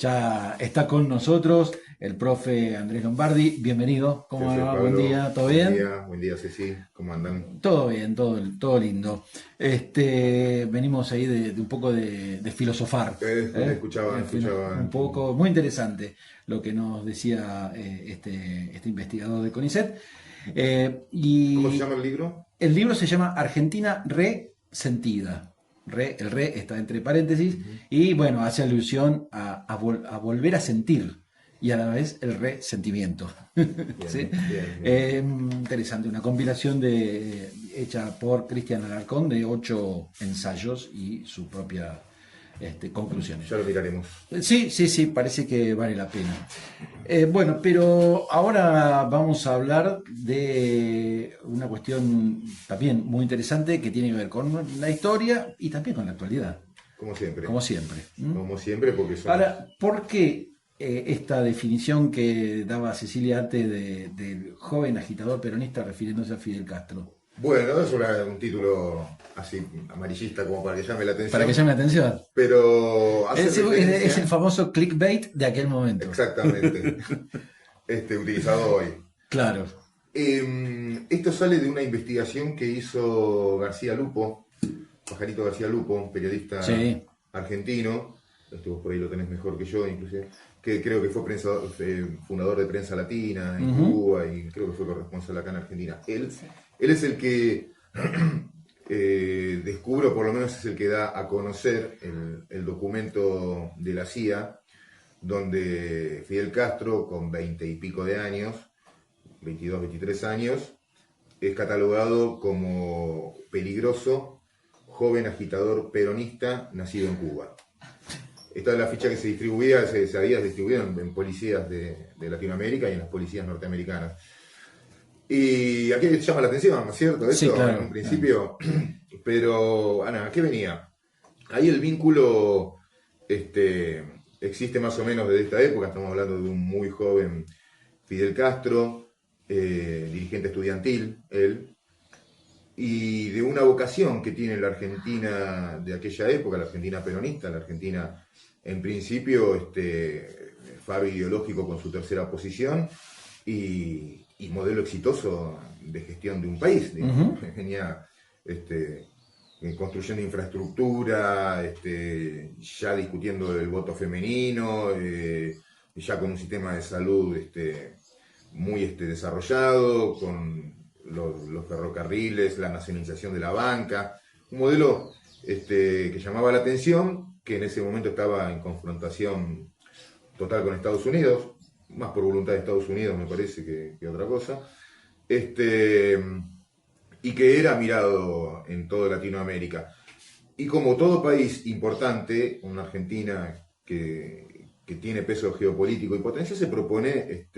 Ya está con nosotros el profe Andrés Lombardi. Bienvenido. ¿Qué ¿Cómo haces, va? Buen Pablo? día. ¿Todo bien? Buen día, Ceci. ¿Cómo andan? Todo bien, todo lindo. Venimos ahí de un poco de filosofar. ¿Eh? Un Escuchaba. poco, muy interesante lo que nos decía este investigador de CONICET. ¿Cómo se Y llama el libro? el libro se llama Argentina Resentida. El re está entre paréntesis Ujú. y bueno, hace alusión a volver a sentir y a la vez el resentimiento. ¿Sí? Bien, bien, bien. Interesante, una compilación hecha por Cristian Alarcón de 8 ensayos y su propia conclusiones. Ya lo miraremos. Sí, sí, sí, parece que vale la pena. Bueno, pero ahora vamos a hablar de una cuestión también muy interesante que tiene que ver con la historia y también con la actualidad, Como siempre. como siempre. ¿Mm? Como siempre, porque somos. Ahora, ¿por qué esta definición que daba Cecilia antes del joven agitador peronista refiriéndose a Fidel Castro? Bueno, es un título así amarillista como para que llame la Para que atención, llame la atención. pero hace Es el referencia. famoso clickbait de aquel momento. Exactamente. Utilizado hoy. Claro. Esto sale de una investigación que hizo García Lupo, Pajarito García Lupo, un periodista Sí. argentino, vos por ahí lo tenés mejor que yo, inclusive, que creo que fue fundador de Prensa Latina en Ujú. Cuba y creo que fue corresponsal acá en Argentina. Él es el que descubre, o por lo menos es el que da a conocer el documento de la CIA, donde Fidel Castro, con 20 y pico de años, 22, 23 años, es catalogado como peligroso joven agitador peronista nacido en Cuba. Esta es la ficha que se había distribuido en policías de Latinoamérica y en las policías norteamericanas. Y aquí llama la atención, ¿no es cierto? Sí, Esto en claro. un principio. Pero, Ana, ¿a qué venía? Ahí el vínculo existe más o menos desde esta época. Estamos hablando de un muy joven Fidel Castro, dirigente estudiantil, él, y de una vocación que tiene la Argentina de aquella época, la Argentina peronista, la Argentina en principio faro ideológico con su tercera posición y modelo exitoso de gestión de un país, digamos. Ujú. Venía construyendo infraestructura, ya discutiendo el voto femenino, ya con un sistema de salud muy desarrollado, con los ferrocarriles, la nacionalización de la banca, un modelo que llamaba la atención, que en ese momento estaba en confrontación total con Estados Unidos, más por voluntad de Estados Unidos me parece que otra cosa, este, y que era mirado en toda Latinoamérica. Y como todo país importante, una Argentina que tiene peso geopolítico y potencia, se propone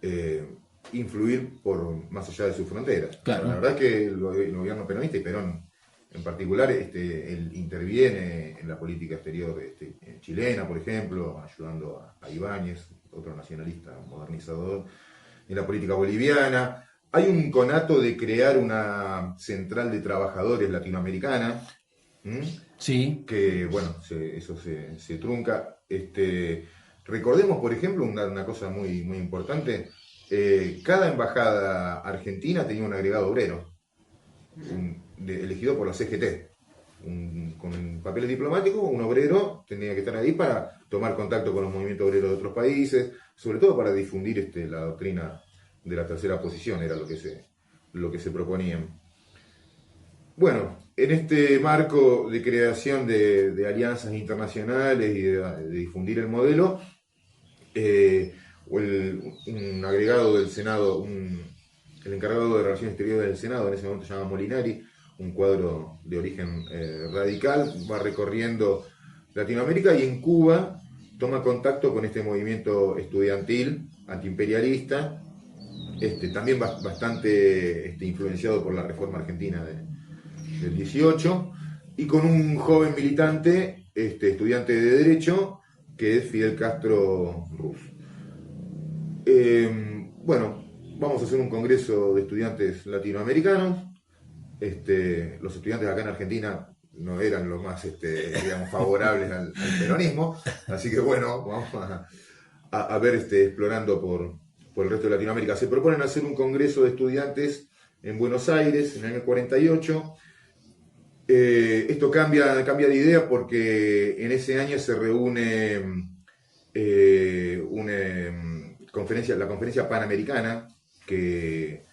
eh, influir por más allá de sus fronteras. La Claro. verdad es que el gobierno peronista y Perón en particular, él interviene en la política exterior chilena, por ejemplo, ayudando a Ibáñez, otro nacionalista modernizador, en la política boliviana. Hay un conato de crear una central de trabajadores latinoamericana, ¿m? Sí. Que bueno, eso se trunca. Recordemos, por ejemplo, una cosa muy, muy importante, cada embajada argentina tenía un agregado obrero, elegido por la CGT. Con papeles diplomáticos, un obrero tenía que estar ahí para tomar contacto con los movimientos obreros de otros países, sobre todo para difundir la doctrina de la tercera posición, era lo que se proponían. Bueno, en este marco de creación de alianzas internacionales y de difundir el modelo, un agregado del Senado, el encargado de Relaciones Exteriores del Senado, en ese momento se llama Molinari, un cuadro de origen radical, va recorriendo Latinoamérica y en Cuba toma contacto con este movimiento estudiantil antiimperialista, también bastante influenciado por la reforma argentina del 18, y con un joven militante, estudiante de Derecho, que es Fidel Castro Ruz. Bueno, vamos a hacer un congreso de estudiantes latinoamericanos. Los estudiantes acá en Argentina no eran los más digamos, favorables al peronismo, así que bueno, vamos a ver explorando por el resto de Latinoamérica. Se proponen hacer un congreso de estudiantes en Buenos Aires en el año 48. Esto cambia de idea porque en ese año se reúne la conferencia panamericana que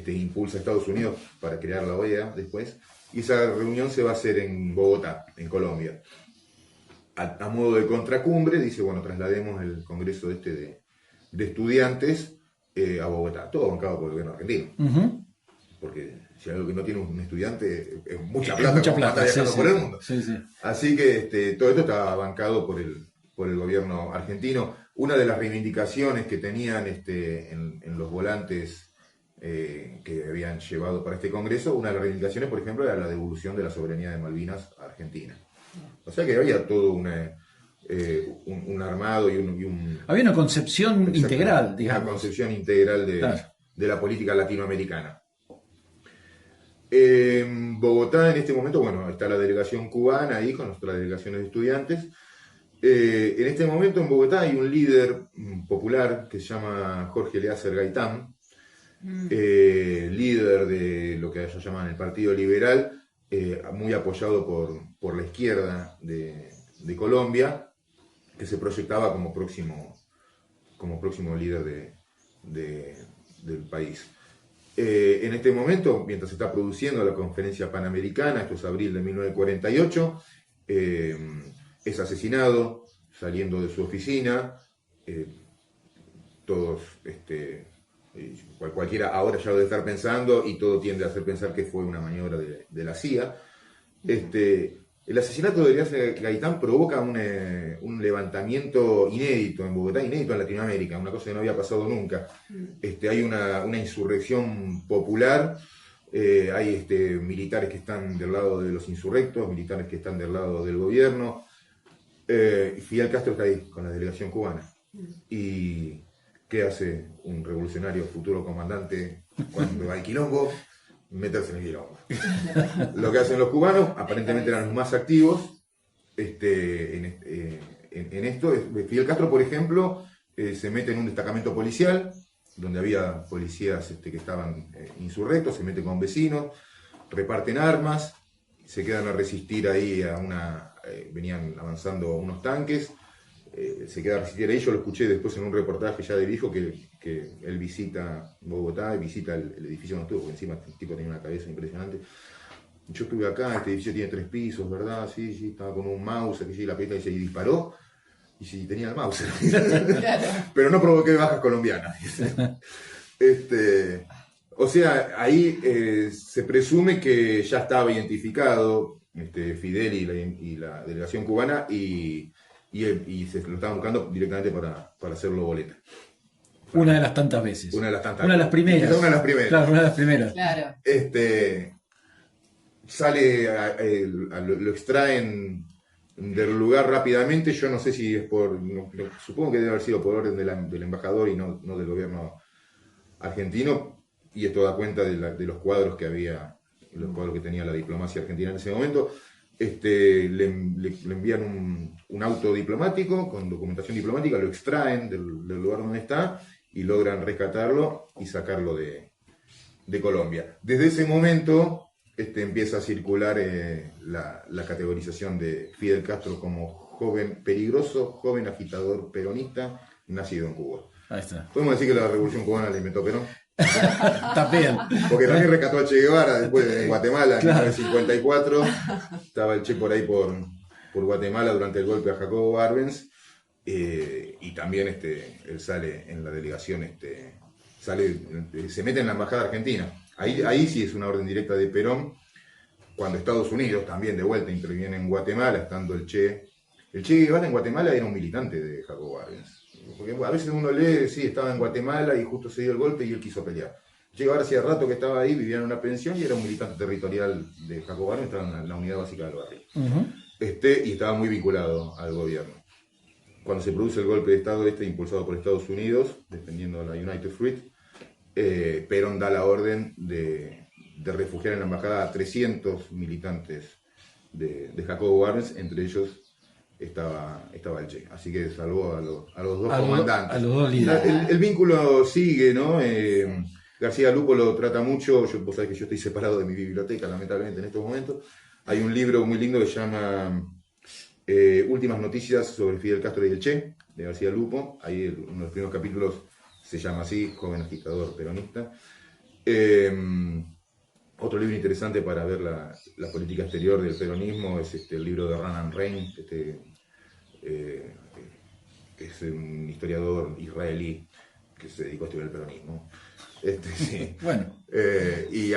impulsa a Estados Unidos para crear la OEA después, y esa reunión se va a hacer en Bogotá, en Colombia. A modo de contracumbre, dice, bueno, traslademos el congreso de estudiantes a Bogotá, todo bancado por el gobierno argentino. Porque si algo que no tiene un estudiante es mucha plata, está viajando por el mundo. Así que todo esto está bancado por el gobierno argentino. Una de las reivindicaciones que tenían en los volantes que habían llevado para este congreso, una de las reivindicaciones, por ejemplo, era la devolución de la soberanía de Malvinas a Argentina. O sea que había todo un armado y un... Había una concepción integral, digamos. Una concepción integral de la política latinoamericana. En Bogotá, en este momento, bueno, está la delegación cubana ahí con nuestras delegaciones de estudiantes. En este momento en Bogotá hay un líder popular que se llama Jorge Eliezer Gaitán, líder de lo que ellos llaman el Partido Liberal, muy apoyado por la izquierda de Colombia, que se proyectaba como próximo líder del país. En este momento, mientras se está produciendo la conferencia panamericana, esto es abril de 1948, es asesinado saliendo de su oficina. Todos, cualquiera ahora ya lo debe estar pensando, y todo tiende a hacer pensar que fue una maniobra de la CIA. El asesinato de Eliezer Gaitán provoca un levantamiento inédito en Bogotá, inédito en Latinoamérica, una cosa que no había pasado nunca. Hay una insurrección popular, hay militares que están del lado de los insurrectos, militares que están del lado del gobierno. Fidel Castro está ahí con la delegación cubana. ¿Y qué hace un revolucionario futuro comandante cuando hay quilombo? Meterse en el quilombo. Lo que hacen los cubanos, aparentemente eran los más activos en esto. Fidel Castro, por ejemplo, se mete en un destacamento policial, donde había policías que estaban insurrectos, se mete con vecinos, reparten armas, se quedan a resistir ahí venían avanzando unos tanques, se queda a resistir ahí. Yo lo escuché después en un reportaje ya de viejo que él visita Bogotá y visita el edificio donde estuvo, porque encima el tipo tenía una cabeza impresionante. Yo estuve acá, este edificio tiene 3 pisos, ¿verdad? Sí, estaba con un mouse, aquí sí, la película dice, y disparó, y sí, tenía el mouse. Pero no provoqué bajas colombianas. O sea, ahí se presume que ya estaba identificado Fidel y la delegación cubana, y se lo estaban buscando directamente para hacerlo boleta. Una de las tantas veces. Una de las tantas. Una de las primeras. Una de las primeras. Claro, una de las primeras. Claro. Sale, lo extraen del lugar rápidamente. Yo no sé si es supongo que debe haber sido por orden del embajador y no del gobierno argentino, y esto da cuenta de los cuadros que había, los cuadros que tenía la diplomacia argentina en ese momento. Le envían un auto diplomático con documentación diplomática, lo extraen del lugar donde está y logran rescatarlo y sacarlo de Colombia. Desde ese momento empieza a circular la categorización de Fidel Castro como joven peligroso, joven agitador peronista, nacido en Cuba. Ahí está. Podemos decir que la revolución cubana la inventó Perón. Está bien. Porque también rescató a Che Guevara después en Guatemala, en 1954. Estaba el Che por ahí por Guatemala durante el golpe a Jacobo Arbenz. Y también él sale en la delegación, se mete en la embajada argentina. Ahí sí es una orden directa de Perón, cuando Estados Unidos también de vuelta interviene en Guatemala, estando el Che. El Che Guevara en Guatemala era un militante de Jacobo Arbenz. Porque a veces uno lee, sí, estaba en Guatemala y justo se dio el golpe y él quiso pelear. Che Guevara hacía rato que estaba ahí, vivía en una pensión y era un militante territorial de Jacobo Arbenz, estaba en la unidad básica del barrio. Y estaba muy vinculado al gobierno. Cuando se produce el golpe de Estado impulsado por Estados Unidos, defendiendo la United Fruit, Perón da la orden de refugiar en la embajada a 300 militantes de Jacobo Arbenz, entre ellos estaba el Che. Así que salvó a los dos comandantes. A los dos líderes. El vínculo sigue, ¿no? García Lupo lo trata mucho. Vos sabés que yo estoy separado de mi biblioteca, lamentablemente, en estos momentos. Hay un libro muy lindo que se llama Últimas noticias sobre Fidel Castro y el Che, de García Lupo. Ahí uno de los primeros capítulos se llama así, Joven agitador peronista. Otro libro interesante para ver la política exterior del peronismo es el libro de Ranan Rein, que es un historiador israelí que se dedicó a estudiar el peronismo. Sí. Bueno. Y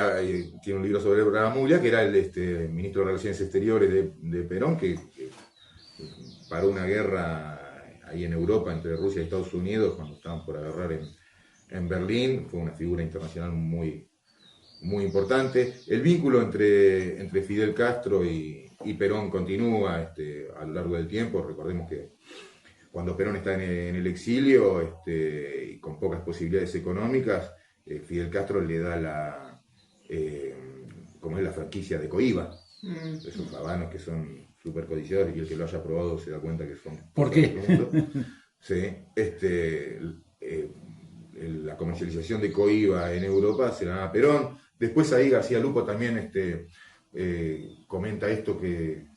tiene un libro sobre Bramuglia, que era el ministro de Relaciones Exteriores de Perón, que paró una guerra ahí en Europa entre Rusia y Estados Unidos cuando estaban por agarrar en Berlín. Fue una figura internacional muy importante. El vínculo entre Fidel Castro y Perón continúa a lo largo del tiempo. Recordemos que cuando Perón está en el exilio y con pocas posibilidades económicas, Fidel Castro le da como es la franquicia de Cohiba, esos habanos que son súper codiciados, y el que lo haya probado se da cuenta que son... ¿Por qué? Sí, la comercialización de Cohiba en Europa se la da a Perón. Después ahí García Lupo también comenta esto que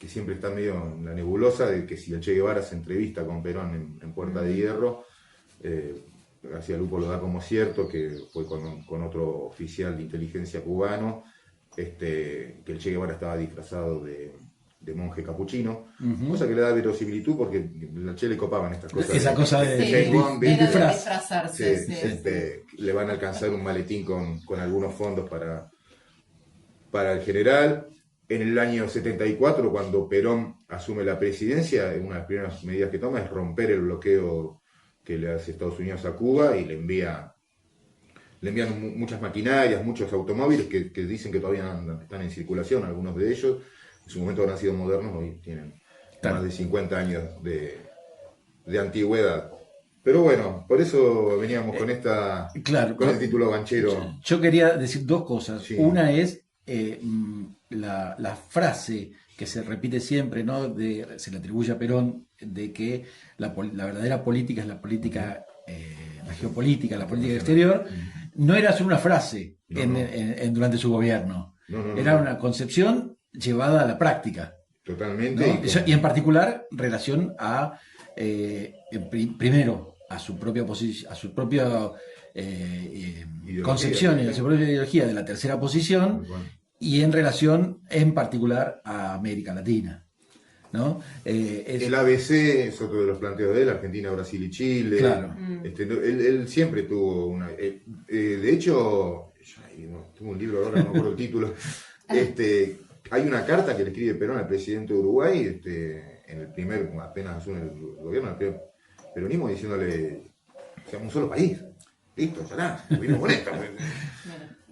siempre está medio en la nebulosa, de que si el Che Guevara se entrevista con Perón en Puerta de Hierro, García Lupo lo da como cierto, que fue con otro oficial de inteligencia cubano, que el Che Guevara estaba disfrazado de monje capuchino, cosa que le da verosimilitud porque al Che le copaban estas cosas. Esa cosa de disfrazarse. Le van a alcanzar un maletín con algunos fondos para el general. En el año 74, cuando Perón asume la presidencia, una de las primeras medidas que toma es romper el bloqueo que le hace Estados Unidos a Cuba, y le envían muchas maquinarias, muchos automóviles que dicen que todavía están en circulación, algunos de ellos. En su momento habrán sido modernos, hoy tienen más de 50 años de antigüedad. Pero bueno, por eso veníamos con el título ganchero. Yo quería decir dos cosas. Sí. Una es la frase que se repite siempre, ¿no? Se le atribuye a Perón, de que la verdadera política es la política, la geopolítica, la política exterior. No era solo una frase durante su gobierno. Era una concepción llevada a la práctica. Totalmente. ¿No? Y en particular, relación a, primero, a su propia posición, a su propia concepción y a su propia ideología de la tercera posición, y en relación, en particular, a América Latina, ¿no? El ABC es otro de los planteos de él, Argentina, Brasil y Chile. Claro. Él siempre tuvo una... de hecho, tuvo un libro, ahora no me acuerdo el título. Hay una carta que le escribe Perón al presidente de Uruguay, en el primer, apenas asume el gobierno, el primer peronismo, diciéndole: seamos un solo país, listo, ya está, vino con esto.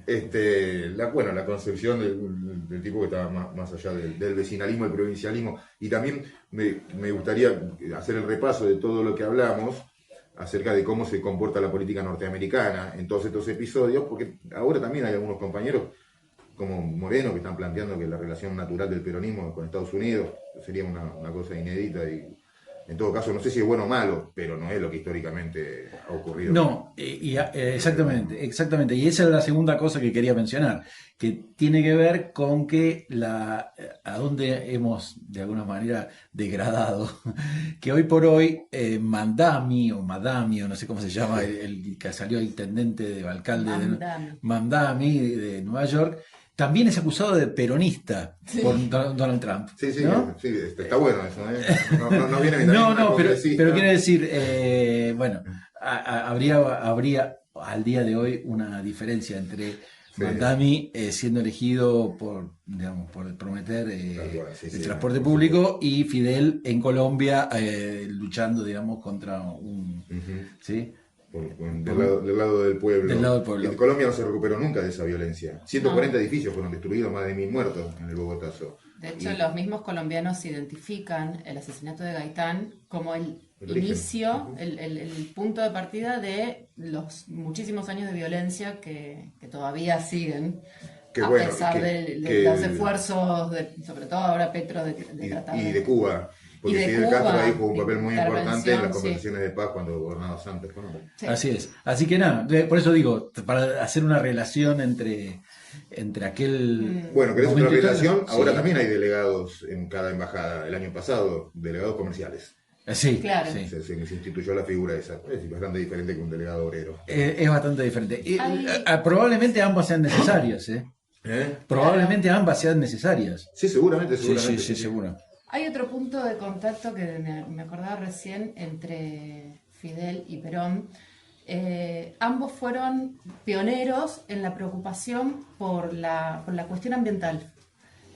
La concepción del tipo que estaba más allá del vecinalismo, el provincialismo. Y también me gustaría hacer el repaso de todo lo que hablamos acerca de cómo se comporta la política norteamericana en todos estos episodios, porque ahora también hay algunos compañeros como Moreno que están planteando que la relación natural del peronismo con Estados Unidos sería una cosa inédita, y en todo caso no sé si es bueno o malo, pero no es lo que históricamente ha ocurrido. No, exactamente. Y esa es la segunda cosa que quería mencionar, que tiene que ver con que a dónde hemos de alguna manera degradado, que hoy por hoy Mandami, o no sé cómo se llama, el que salió intendente alcalde Mandami de Nueva York, también es acusado de peronista por Donald Trump. Sí, ¿no? Sí, está bueno eso, ¿eh? No viene bien. Pero quiero decir, habría al día de hoy una diferencia entre Mandami siendo elegido por prometer el transporte público, y Fidel en Colombia luchando, contra un... ¿sí? Del lado del pueblo. Del lado del pueblo. En Colombia no se recuperó nunca de esa violencia. 140 edificios fueron destruidos, más de 1000 muertos en el Bogotazo. De hecho, los mismos colombianos identifican el asesinato de Gaitán como el inicio, el punto de partida de los muchísimos años de violencia que todavía siguen. que a bueno, pesar de que los esfuerzos, sobre todo ahora Petro, de tratar y de Cuba. Porque y de Fidel Cuba, Castro ahí jugó un papel muy importante en las intervención, conversaciones de paz cuando gobernaba Santos con él. Sí. Así es. Así que nada, por eso digo, para hacer una relación entre aquel. Bueno, ¿querés otra momento y todo, relación? Ahora sí. también hay delegados en cada embajada. El año pasado, delegados comerciales. Sí, Claro. sí. Se instituyó la figura esa. Es bastante diferente que un delegado obrero. Es bastante diferente. Y, Hay- probablemente ambas sean necesarias, ¿eh? ¿Eh? Probablemente ambas sean necesarias. Sí, seguramente, Sí, seguramente. sí, sí, seguro. Hay otro punto de contacto que me acordaba recién entre Fidel y Perón. Ambos fueron pioneros en la preocupación por la cuestión ambiental.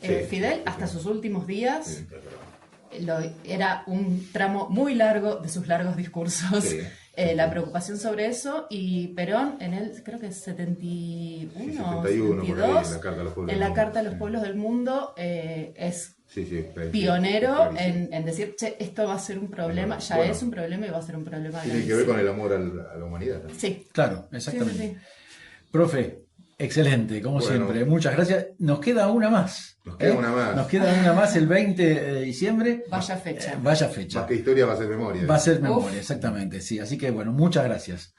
Sí, Fidel, sí, hasta sí. sus últimos días, Sí, claro. era un tramo muy largo de sus largos discursos, Sí. la preocupación sobre eso, y Perón en el, creo que es 71, Sí, 71, por ahí, 72, en la Carta a los Pueblos en del la Mundo. Carta a los Sí. Pueblos del Mundo, es Sí, sí, pionero clarísimo. en decir, che, esto va a ser un problema, ya Bueno. es un problema y va a ser un problema Tiene que ver gravísimo. con el amor a la humanidad también. Sí, Claro, sí, exactamente. sí, sí. Profe, excelente, como Bueno. siempre. Muchas gracias. Nos queda una más. Nos queda una más. Nos queda una más el 20 de diciembre. Vaya fecha. Vaya fecha. Más que historia va a ser memoria. Va a ser memoria, exactamente, sí. Así que bueno, muchas gracias.